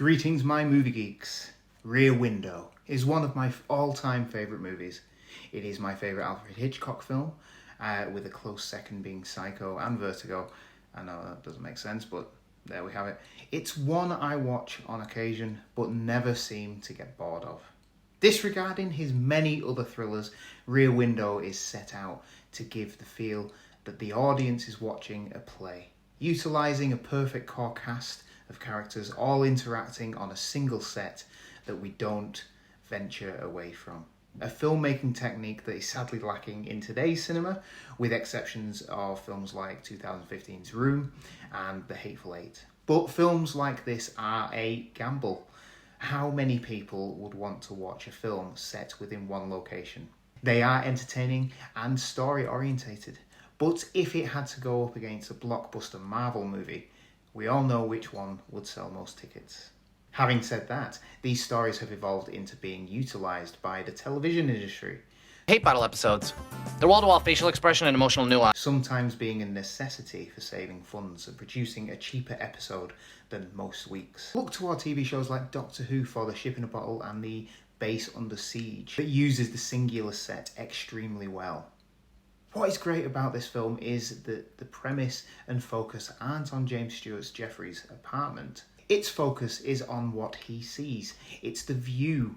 Greetings, my movie geeks. Rear Window is one of my all-time favourite movies. It is my favourite Alfred Hitchcock film, with a close second being Psycho and Vertigo. I know that doesn't make sense, but there we have it. It's one I watch on occasion, but never seem to get bored of. Disregarding his many other thrillers, Rear Window is set out to give the feel that the audience is watching a play, utilising a perfect core cast of characters all interacting on a single set that we don't venture away from. A filmmaking technique that is sadly lacking in today's cinema, with exceptions of films like 2015's Room and The Hateful Eight. But films like this are a gamble. How many people would want to watch a film set within one location? They are entertaining and story orientated, but if it had to go up against a blockbuster Marvel movie, we all know which one would sell most tickets. Having said that, these stories have evolved into being utilised by the television industry. Hate bottle episodes. Their wall-to-wall facial expression and emotional nuance. Sometimes being a necessity for saving funds and producing a cheaper episode than most weeks. Look to our TV shows like Doctor Who for the ship in a bottle and the Base Under Siege that uses the singular set extremely well. What is great about this film is that the premise and focus aren't on James Stewart's Jeffrey's apartment. Its focus is on what he sees. It's the view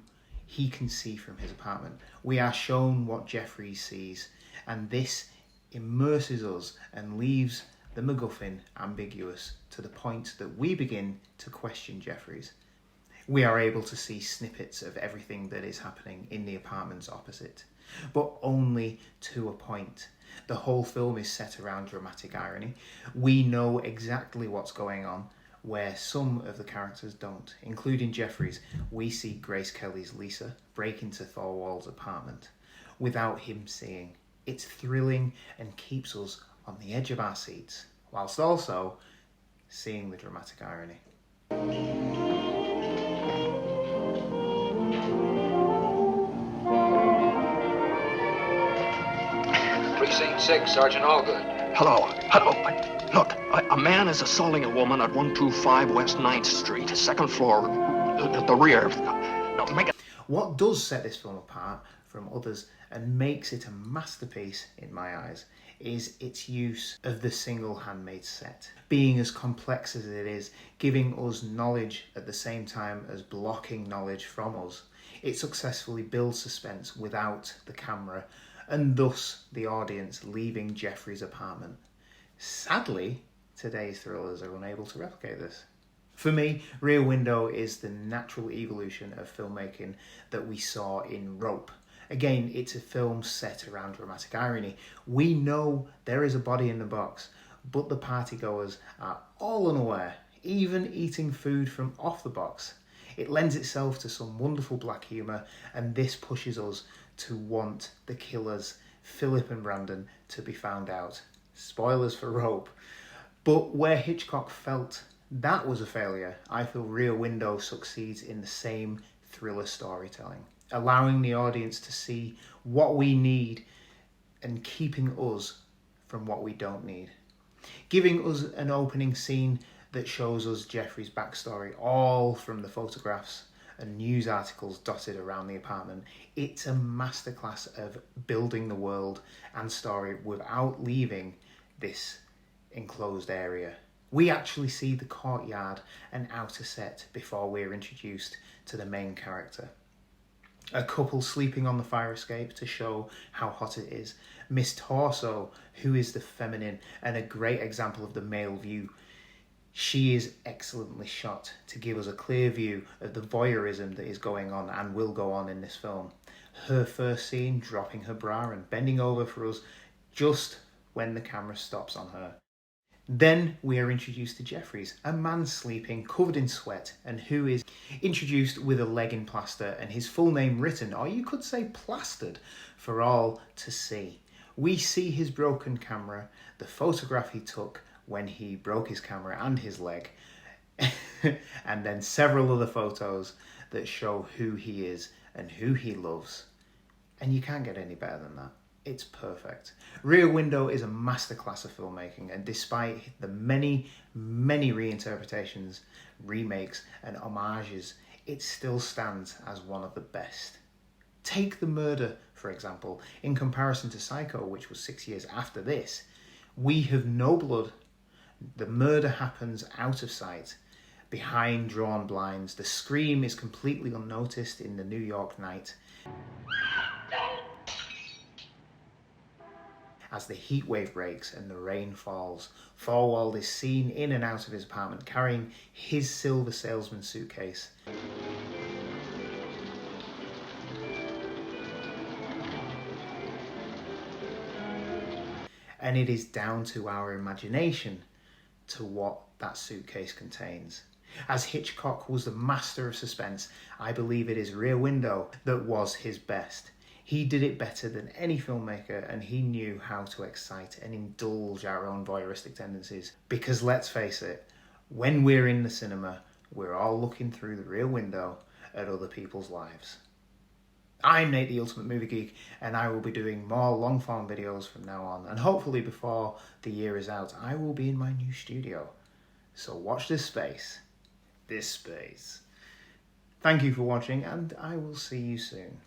he can see from his apartment. We are shown what Jeffrey sees, and this immerses us and leaves the MacGuffin ambiguous to the point that we begin to question Jeffrey's. We are able to see snippets of everything that is happening in the apartments opposite, but only to a point. The whole film is set around dramatic irony. We know exactly what's going on, where some of the characters don't, including Jeffrey's. We see Grace Kelly's Lisa break into Thorwald's apartment without him seeing. It's thrilling and keeps us on the edge of our seats, whilst also seeing the dramatic irony. Precinct 6, Sergeant Allgood. Hello. Look, a man is assaulting a woman at 125 West 9th Street, second floor, at the rear. Now, make it... What does set this film apart from others and makes it a masterpiece in my eyes is its use of the single handmade set. Being as complex as it is, giving us knowledge at the same time as blocking knowledge from us, it successfully builds suspense without the camera, and thus the audience leaving Jeffrey's apartment. Sadly, today's thrillers are unable to replicate this. For me, Rear Window is the natural evolution of filmmaking that we saw in Rope. Again, it's a film set around dramatic irony. We know there is a body in the box, but the partygoers are all unaware, even eating food from off the box. It lends itself to some wonderful black humour, and this pushes us to want the killers, Philip and Brandon, to be found out. Spoilers for Rope. But where Hitchcock felt that was a failure, I feel Rear Window succeeds in the same thriller storytelling, allowing the audience to see what we need and keeping us from what we don't need. Giving us an opening scene that shows us Jeffrey's backstory, all from the photographs and news articles dotted around the apartment. It's a masterclass of building the world and story without leaving this enclosed area. We actually see the courtyard and outer set before we're introduced to the main character. A couple sleeping on the fire escape to show how hot it is. Miss Torso, who is the feminine and a great example of the male view. She is excellently shot to give us a clear view of the voyeurism that is going on and will go on in this film. Her first scene, dropping her bra and bending over for us just when the camera stops on her. Then we are introduced to Jeffries, a man sleeping, covered in sweat, and who is introduced with a leg in plaster and his full name written, or you could say plastered, for all to see. We see his broken camera, the photograph he took when he broke his camera and his leg, and then several other photos that show who he is and who he loves. And you can't get any better than that. it's perfect. Rear Window is a masterclass of filmmaking, and despite the many reinterpretations, remakes and homages, it still stands as one of the best. Take The Murder, for example. In comparison to Psycho, which was 6 years after this, we have no blood. The murder happens out of sight, behind drawn blinds. The scream is completely unnoticed in the New York night. As the heat wave breaks and the rain falls, Thorwald is seen in and out of his apartment carrying his silver salesman suitcase. And it is down to our imagination to what that suitcase contains. As Hitchcock was the master of suspense, I believe it is Rear Window that was his best. He did it better than any filmmaker, and he knew how to excite and indulge our own voyeuristic tendencies. Because let's face it, when we're in the cinema, we're all looking through the rear window at other people's lives. I'm Nate, the Ultimate Movie Geek, and I will be doing more long-form videos from now on. And hopefully before the year is out, I will be in my new studio. So watch this space. This space. Thank you for watching, and I will see you soon.